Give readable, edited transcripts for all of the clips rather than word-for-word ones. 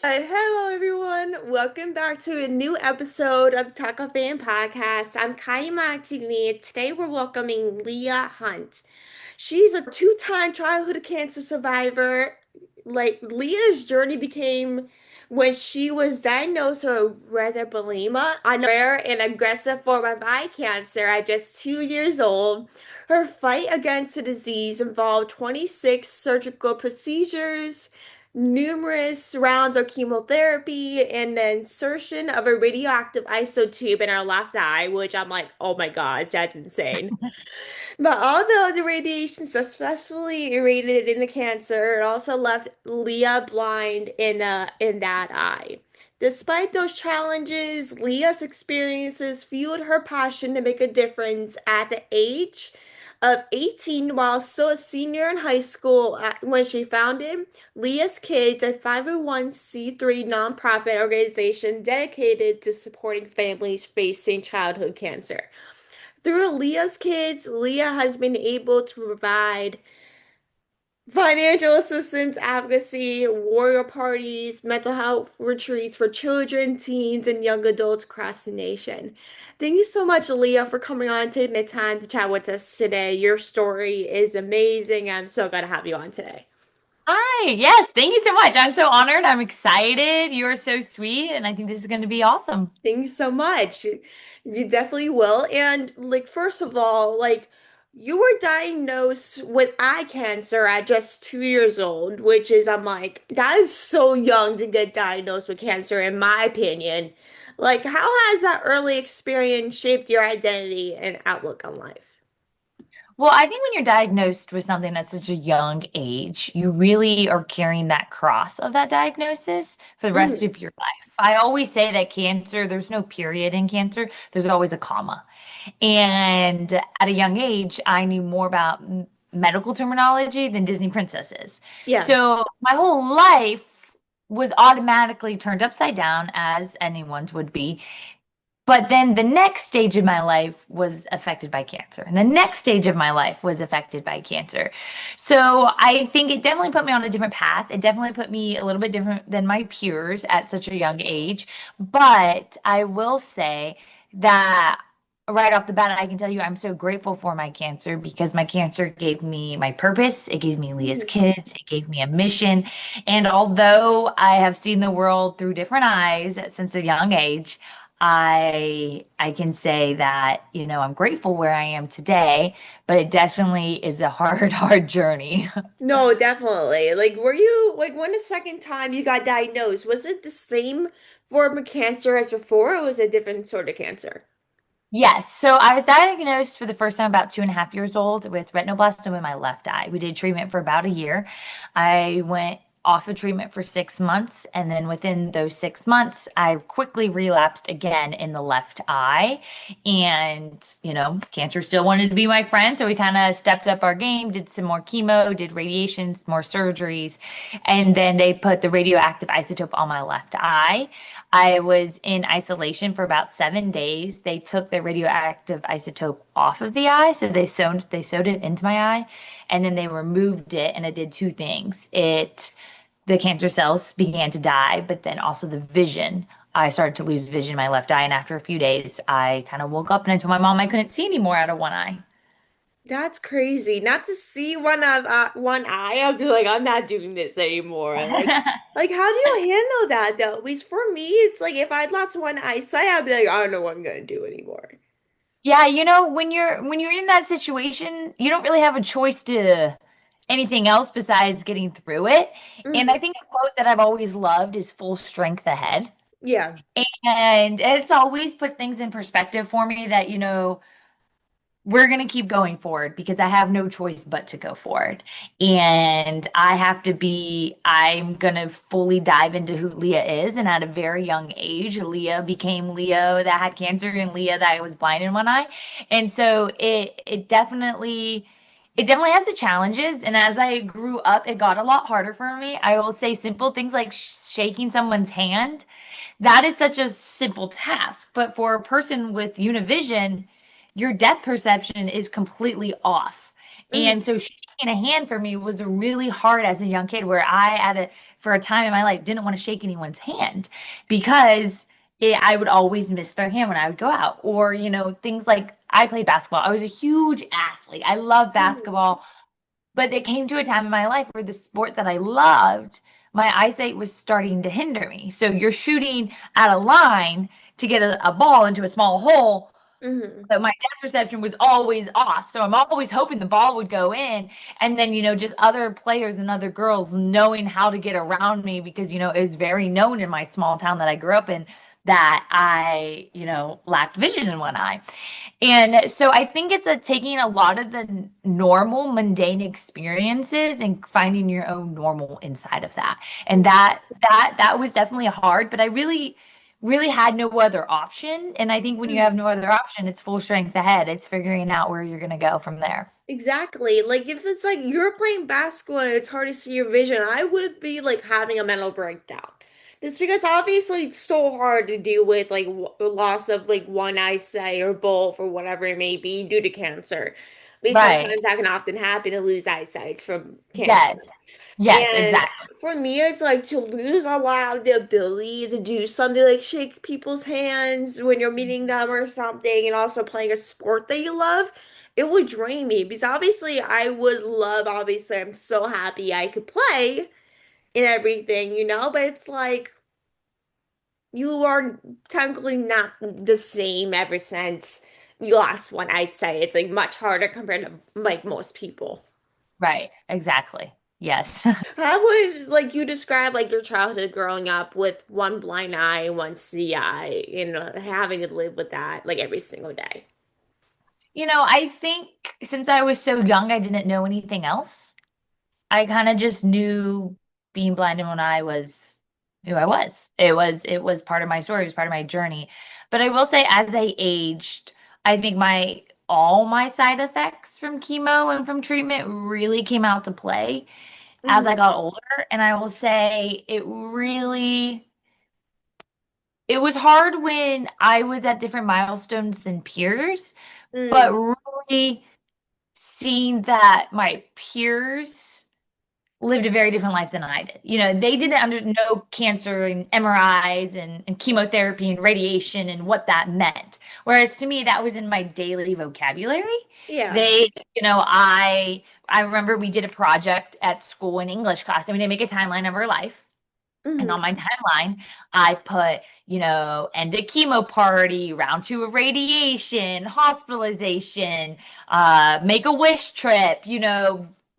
Hello, everyone. Welcome back to a new episode of Taco Fan Podcast. I'm Kylie Montigney, and today we're welcoming Leia Hunt. She's a two-time childhood cancer survivor. Leah's journey began when she was diagnosed with retinoblastoma, a rare and aggressive form of eye cancer at just 2 years old. Her fight against the disease involved 26 surgical procedures, numerous rounds of chemotherapy, and the insertion of a radioactive isotope in her left eye, which I'm like, oh my God, that's insane. But although the radiation successfully irradiated the cancer, it also left Leah blind in that eye. Despite those challenges, Leah's experiences fueled her passion to make a difference at the age of 18 while still a senior in high school when she founded Leah's Kids, a 501c3 nonprofit organization dedicated to supporting families facing childhood cancer. Through Leah's Kids, Leah has been able to provide financial assistance, advocacy, warrior parties, mental health retreats for children, teens, and young adults across the nation. Thank you so much, Leah, for coming on, taking the time to chat with us today. Your story is amazing. I'm so glad to have you on today. Hi, yes, thank you so much. I'm so honored. I'm excited. You are so sweet, and I think this is going to be awesome. Thank you so much. You definitely will. And first of all, you were diagnosed with eye cancer at just 2 years old, which is, I'm like, that is so young to get diagnosed with cancer, in my opinion. How has that early experience shaped your identity and outlook on life? Well, I think when you're diagnosed with something at such a young age, you really are carrying that cross of that diagnosis for the rest Mhm. of your life. I always say that cancer, there's no period in cancer, there's always a comma. And at a young age, I knew more about medical terminology than Disney princesses. Yeah. So my whole life was automatically turned upside down, as anyone's would be. But then the next stage of my life was affected by cancer, and the next stage of my life was affected by cancer. So I think it definitely put me on a different path. It definitely put me a little bit different than my peers at such a young age. But I will say that right off the bat, I can tell you I'm so grateful for my cancer because my cancer gave me my purpose. It gave me Leah's Mhm. Kids. It gave me a mission. And although I have seen the world through different eyes since a young age, I can say that, I'm grateful where I am today, but it definitely is a hard, hard journey. No, definitely. Were you when the second time you got diagnosed, was it the same form of cancer as before, or was it a different sort of cancer? Yes. So I was diagnosed for the first time about 2.5 years old with retinoblastoma in my left eye. We did treatment for about a year. I went off of treatment for 6 months, and then within those 6 months, I quickly relapsed again in the left eye. And, cancer still wanted to be my friend. So we kind of stepped up our game, did some more chemo, did radiations, more surgeries, and then they put the radioactive isotope on my left eye. I was in isolation for about 7 days. They took the radioactive isotope off of the eye, so they sewed it into my eye, and then they removed it, and it did two things. The cancer cells began to die, but then also the vision. I started to lose vision in my left eye, and after a few days, I kind of woke up and I told my mom I couldn't see anymore out of one eye. That's crazy. Not to see one eye, I'll be like, I'm not doing this anymore. How do you handle that though? At least for me, it's like if I'd lost one eyesight, I'd be like, I don't know what I'm gonna do anymore. Yeah, when you're in that situation, you don't really have a choice to anything else besides getting through it. And Mhm. I think a quote that I've always loved is full strength ahead. Yeah. And it's always put things in perspective for me that, we're going to keep going forward because I have no choice but to go forward. And I'm going to fully dive into who Leah is. And at a very young age, Leah became Leah that had cancer and Leah that was blind in one eye. And so it definitely has the challenges. And as I grew up, it got a lot harder for me. I will say simple things like shaking someone's hand. That is such a simple task. But for a person with univision, your depth perception is completely off. And Mhm. so shaking shaking a hand for me was really hard as a young kid, where for a time in my life, didn't want to shake anyone's hand because I would always miss their hand when I would go out. Or, things like I played basketball. I was a huge athlete. I love Mhm. basketball. But it came to a time in my life where the sport that I loved, my eyesight was starting to hinder me. So you're shooting at a line to get a ball into a small hole, Mhm. but my depth perception was always off. So I'm always hoping the ball would go in. And then, just other players and other girls knowing how to get around me because, it was very known in my small town that I grew up in that I, lacked vision in one eye. And so I think it's taking a lot of the normal, mundane experiences and finding your own normal inside of that. And that was definitely hard, but I really had no other option. And I think when you have Mhm. no other option, it's full strength ahead. It's figuring out where you're going to go from there. Exactly. Like if it's like you're playing basketball and it's hard to see your vision, I would be like having a mental breakdown. It's because obviously it's so hard to deal with like the loss of like one eyesight or both or whatever it may be due to cancer. I mean, Right. sometimes that can often happen to lose eyesight from cancer. Yes. Yes, And exactly. for me, it's like to lose a lot of the ability to do something like shake people's hands when you're meeting them or something, and also playing a sport that you love. It would drain me because obviously I would love, obviously, I'm so happy I could play and everything, but it's like you are technically not the same ever since you lost one, I'd say. It's like much harder compared to like most people. Right. Exactly. Yes. How would like you describe like your childhood growing up with one blind eye and one CI, having to live with that like every single day? I think since I was so young, I didn't know anything else. I kind of just knew being blind in one eye was who I was. It was part of my story, it was part of my journey. But I will say as I aged, I think my all my side effects from chemo and from treatment really came out to play as I Hmm. got older. And I will say it was hard when I was at different milestones than peers, but Mm. really seeing that my peers lived a very different life than I did. They didn't know cancer and MRIs and chemotherapy and radiation and what that meant. Whereas to me, that was in my daily vocabulary. Yeah. They, I remember we did a project at school in English class, and we didn't make a timeline of our life. And on Hmm. my timeline, I put, end of chemo party, round two of radiation, hospitalization, make a wish trip,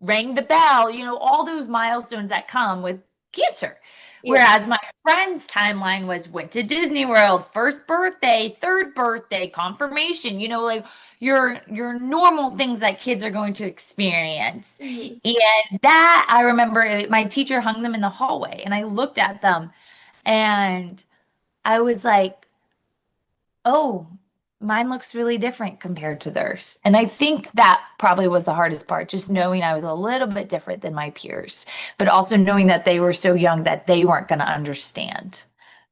rang the bell, all those milestones that come with cancer. Yeah. Whereas my friend's timeline was went to Disney World, first birthday, third birthday, confirmation, like your normal things that kids are going to experience. Hmm. And that I remember my teacher hung them in the hallway and I looked at them and I was like, oh, mine looks really different compared to theirs. And I think that probably was the hardest part, just knowing I was a little bit different than my peers, but also knowing that they were so young that they weren't going to understand.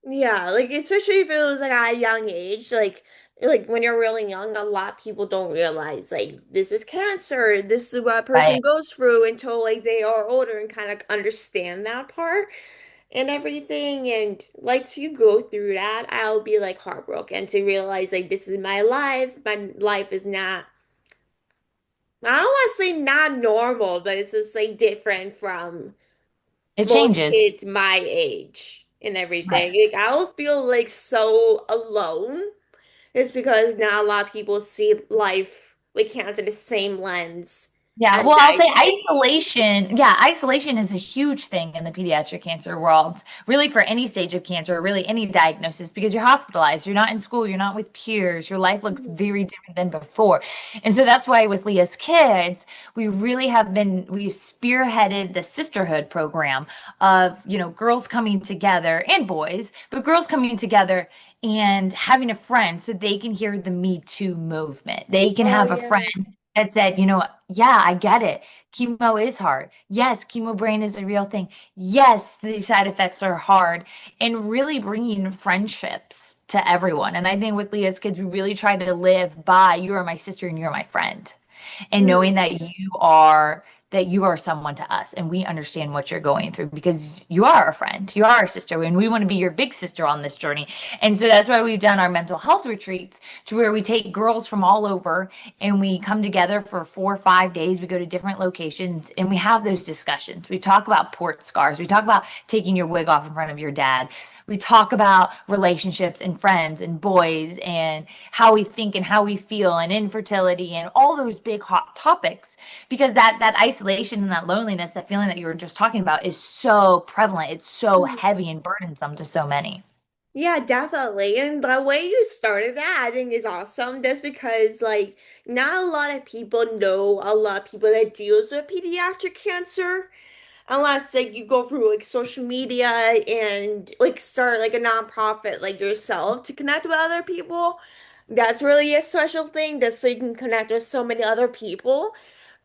Yeah, like especially if it was like at a young age, like when you're really young, a lot of people don't realize like this is cancer, this is what a person Right. goes through until like they are older and kind of understand that part and everything. And like to go through that, I'll be like heartbroken to realize like this is my life. My life is not, I don't want to say not normal, but it's just like different from It most changes. kids my age and Right. everything. Like I'll feel like so alone. It's because not a lot of people see life with cancer the same lens Yeah, as well, I'll I say do. isolation. Yeah, isolation is a huge thing in the pediatric cancer world, really for any stage of cancer, really any diagnosis, because you're hospitalized, you're not in school, you're not with peers, your life looks Mhm. very different than before. And so that's why with Leah's kids, we've spearheaded the sisterhood program of, girls coming together and boys, but girls coming together and having a friend so they can hear the Me Too movement. They can Oh have a yeah. friend that said, yeah, I get it. Chemo is hard. Yes, chemo brain is a real thing. Yes, these side effects are hard. And really bringing friendships to everyone. And I think with Leah's kids, we really try to live by you are my sister and you're my friend. And knowing Mhm. that you are that you are someone to us and we understand what you're going through because you are a friend, you are a sister, and we want to be your big sister on this journey. And so that's why we've done our mental health retreats to where we take girls from all over and we come together for 4 or 5 days. We go to different locations and we have those discussions. We talk about port scars. We talk about taking your wig off in front of your dad. We talk about relationships and friends and boys and how we think and how we feel and infertility and all those big hot topics because that isolation and that loneliness, that feeling that you were just talking about is so prevalent. It's so heavy and burdensome to so many. Yeah, definitely. And the way you started that, I think is awesome. That's because like not a lot of people know a lot of people that deals with pediatric cancer unless like you go through like social media and like start like a nonprofit like yourself to connect with other people. That's really a special thing. That's so you can connect with so many other people.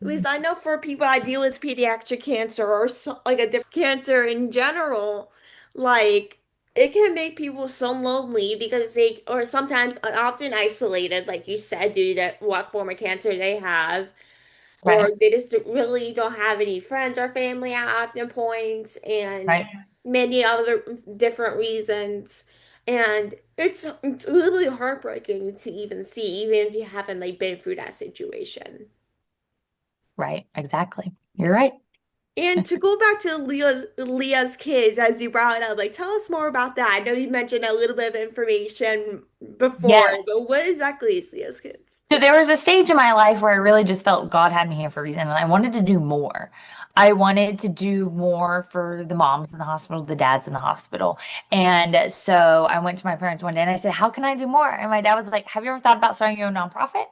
Because I know for people that deal with pediatric cancer or so, like a different cancer in general, like it can make people so lonely because they or sometimes often isolated, like you said, due to what form of cancer they have or Right. they just really don't have any friends or family at often points and Right. many other different reasons. And it's literally heartbreaking to even see, even if you haven't like been through that situation. Right. Exactly. You're right. And to go back to Leah's kids, as you brought it up, like tell us more about that. I know you mentioned a little bit of information before, Yes. but what exactly is Leah's kids? So there was a stage in my life where I really just felt God had me here for a reason, and I wanted to do more. I wanted to do more for the moms in the hospital, the dads in the hospital. And so I went to my parents one day and I said, "How can I do more?" And my dad was like, "Have you ever thought about starting your own nonprofit?"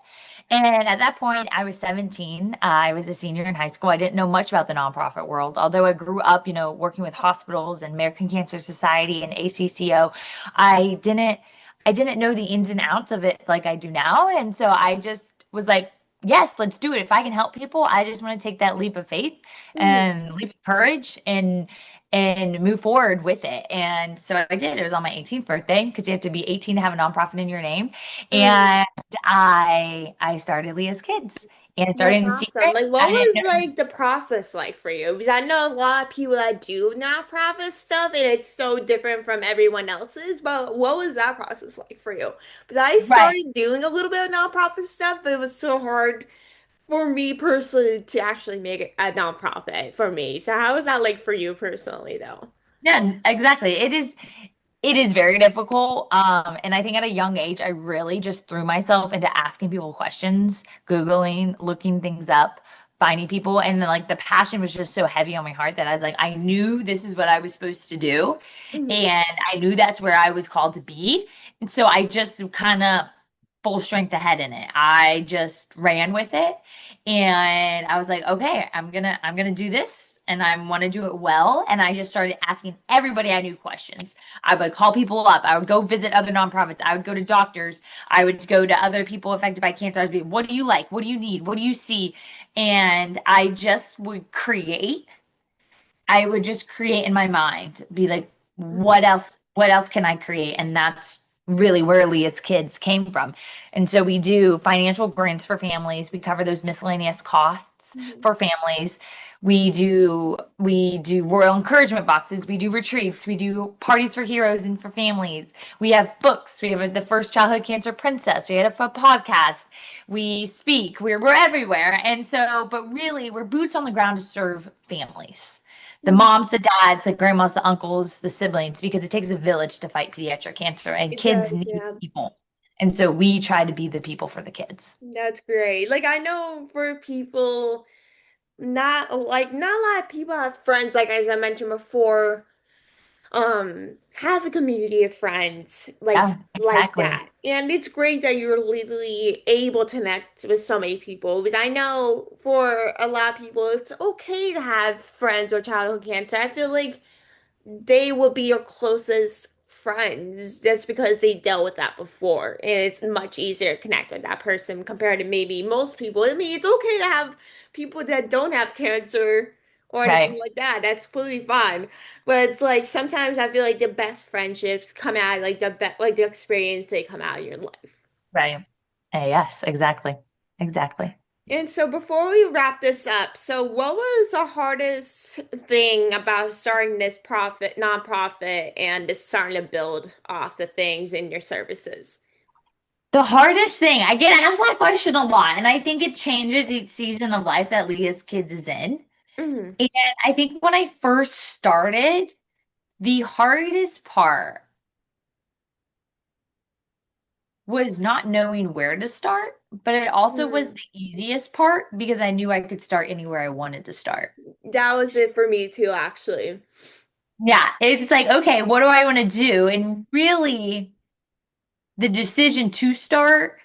And at that point, I was 17. I was a senior in high school. I didn't know much about the nonprofit world, although I grew up, working with hospitals and American Cancer Society and ACCO. I didn't. I didn't know the ins and outs of it like I do now. And so I just was like, yes, let's do it. If I can help people, I just want to take that leap of faith Mhm. and leap of courage and move forward with it. And so I did. It was on my 18th birthday because you have to be 18 to have a nonprofit in your name. Mhm. And I started Leah's Kids and it started That's in awesome. secret. Like, what I was had like the process like for you? Because I know a lot of people that do nonprofit stuff, and it's so different from everyone else's. But what was that process like for you? Because I right. started doing a little bit of nonprofit stuff, but it was so hard for me personally to actually make it a nonprofit for me. So how was that like for you personally, though? Yeah, exactly. It is very difficult. And I think at a young age, I really just threw myself into asking people questions, Googling, looking things up, finding people. And then like the passion was just so heavy on my heart that I was like, I knew this is what I was supposed to do. Mhm. And I knew that's where I was called to be. And so I just kind of full strength ahead in it. I just ran with it. And I was like, okay, I'm gonna do this and I want to do it well. And I just started asking everybody I knew questions. I would call people up. I would go visit other nonprofits. I would go to doctors. I would go to other people affected by cancer. I would be, what do you like? What do you need? What do you see? And I just would create. I would just create in my mind, be like, Mhm. what else can I create? And that's really where Leah's Kids came from. And so we do financial grants for families. We cover those miscellaneous costs Mhm. for families. We do royal encouragement boxes. We do retreats. We do parties for heroes and for families. We have books. We have the first childhood cancer princess. We had a podcast. We speak. We're everywhere. And so, but really, we're boots on the ground to serve families, the Mhm. moms, the dads, the grandmas, the uncles, the siblings, because it takes a village to fight pediatric cancer and It kids does, need yeah. people. And so we try to be the people for the kids. That's great. Like I know for people not a lot of people have friends like as I mentioned before have a community of friends Yeah, like exactly. that. And it's great that you're literally able to connect with so many people because I know for a lot of people it's okay to have friends with childhood cancer. I feel like they will be your closest friends just because they dealt with that before. And it's much easier to connect with that person compared to maybe most people. I mean, it's okay to have people that don't have cancer or anything Right, like that. That's completely fine. But it's like sometimes I feel like the best friendships come out like like the experience they come out of your life. right. Yes, exactly. Exactly. And so before we wrap this up, so what was the hardest thing about starting this nonprofit and just starting to build off the things in your services? The hardest thing, I get asked that question a lot, and I think it changes each season of life that Leah's Kids is in. Hmm. And I think when I first started, the hardest part was not knowing where to start, but it also was Hmm. the easiest part because I knew I could start anywhere I wanted to start. That was it for me too, actually. Yeah, it's like, okay, what do I want to do? And really, the decision to start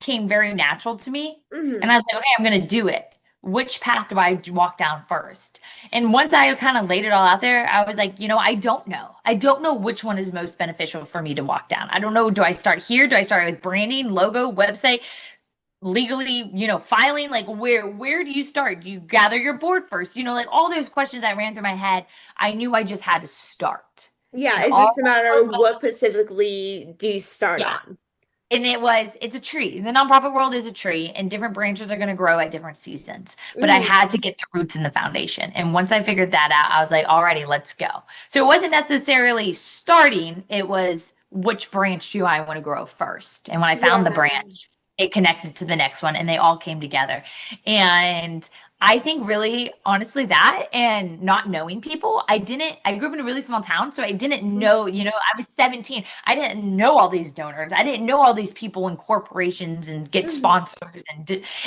came very natural to me. And Hmm. I was like, okay, I'm going to do it. Which path do I walk down first? And once I kind of laid it all out there, I was like, I don't know. I don't know which one is most beneficial for me to walk down. I don't know. Do I start here? Do I start with branding, logo, website, legally, filing? Like where do you start? Do you gather your board first? Like all those questions that ran through my head. I knew I just had to start. Yeah, And it's all just a matter of what specifically do you start yeah, on? it's a tree. The nonprofit world is a tree, and different branches are going to grow at different seasons. But I Hmm. had to get the roots in the foundation. And once I figured that out, I was like, alrighty, let's go. So it wasn't necessarily starting, it was which branch do I want to grow first? And when I found the Yeah. branch, it connected to the next one, and they all came together. And I think really honestly that and not knowing people, I grew up in a really small town, so I didn't know, I was 17. I didn't know all these donors. I didn't know all these people in corporations and get Hmm. sponsors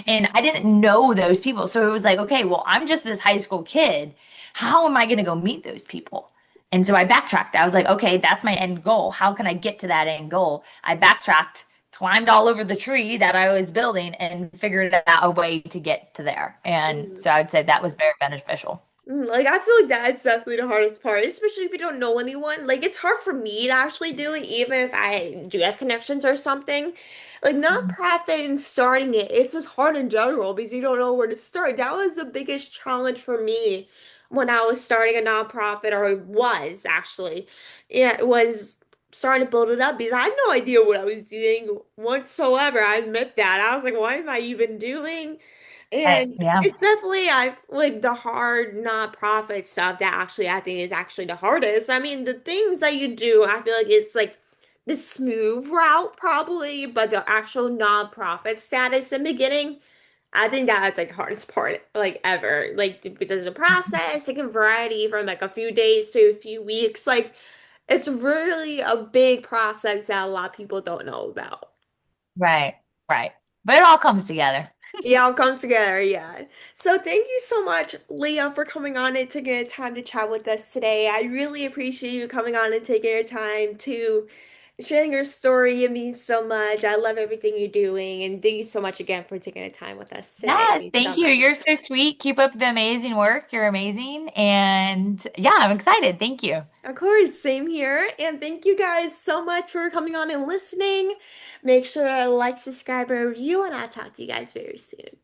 and I didn't know those people. So it was like, okay, well, I'm just this high school kid. How am I going to go meet those people? And so I backtracked. I was like, okay, that's my end goal. How can I get to that end goal? I backtracked, climbed all over the tree that I was building and figured out a way to get to there. And Hmm. so I'd say that was very beneficial. Like I feel like that's definitely the hardest part, especially if you don't know anyone. Like it's hard for me to actually do it, even if I do have connections or something. Like nonprofit and starting it, it's just hard in general because you don't know where to start. That was the biggest challenge for me when I was starting a nonprofit, or it was actually. Yeah, it was starting to build it up because I had no idea what I was doing whatsoever. I admit that. I was like, what am I even doing? Right. And Yeah. it's definitely I've like the hard nonprofit stuff that actually I think is actually the hardest. I mean, the things that you do, I feel like it's like the smooth route probably, but the actual nonprofit status in the beginning, I think that's like the hardest part like ever. Like because of the process, it can variety from like a few days to a few weeks. Like it's really a big process that a lot of people don't know about. Right. Right. But it all comes together. It all comes together, yeah. So thank you so much, Leah, for coming on and taking the time to chat with us today. I really appreciate you coming on and taking your time to sharing your story. It means so much. I love everything you're doing, and thank you so much again for taking the time with us today. It Yes, means so thank you. much. You're so sweet. Keep up the amazing work. You're amazing. And yeah, I'm excited. Thank you. Of course, same here. And thank you guys so much for coming on and listening. Make sure to like, subscribe, and review, and I'll talk to you guys very soon.